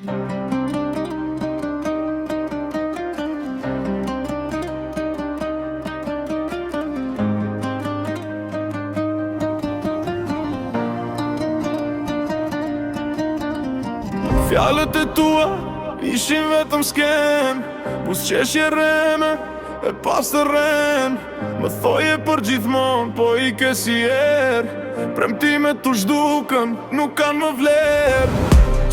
Fjalët e tua ishin vetëm sken, pus qeshje reme e pas të ren. Më thoje për gjithmon, po i ke si er. Premtimet tu zhdukën, nuk kanë më vler.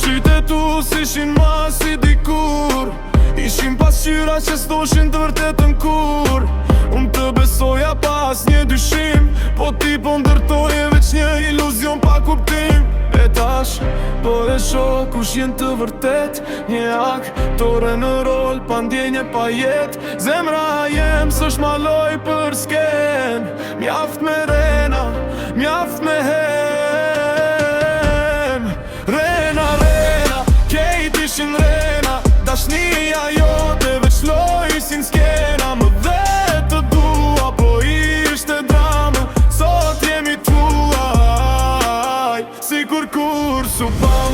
Qytetus ishin ma si dikur, ishin pasqyra që s'doshin të vërtetën kur. Unë të besoja pas një dyshim, po ti po ndërtoje veç një iluzion pa kuptim. E tash, po e shoh kush jenë të vërtet, një aktore në rol, pa ndjenje pa jet. Zemra jem s'është maloj për sken, mjaft me rena, mjaft me hen. Rena, rena, kejt ishin rena, dashnia jote veç loj si n'skena. Më dhe të dua, po ishte drama, sot jemi tuaj, si kur su pam.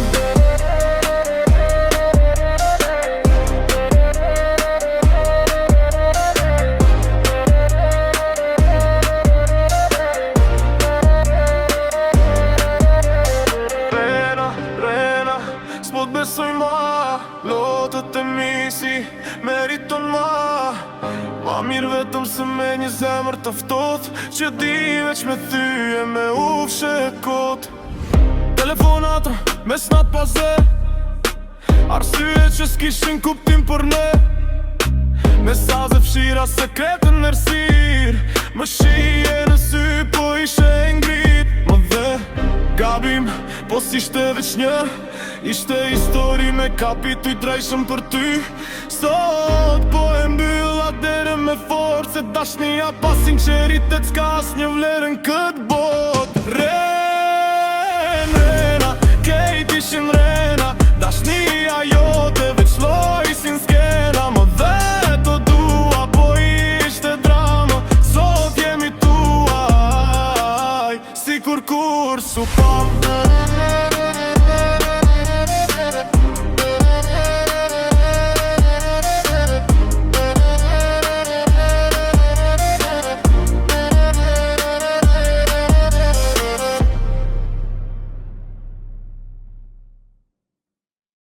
S'pot besoj ma, lotët e misi meriton ma. Ma mirë vetëm se me një zemër të ftot, që di veç me thyje me ufshe e kot. Telefonata, mesnat paze, arsye që s'kishin kuptim për ne. Mesaze fshira sekrete nërsir, më shije në sy, po ishe ngrit. Më dhe gabim, po s'ishte veç një, ishte histori me kapituj drejshëm për ty. Sot po e mbylla derën me forë, se dashnia pa sinqeritet s'ka asnjë vlerën këtë bot. Rena, kejt ishin rena, dashnia jote veç loj si n'skena. Më dhe të dua, po ishte drama, sot jemi tuaj, si kur su pam.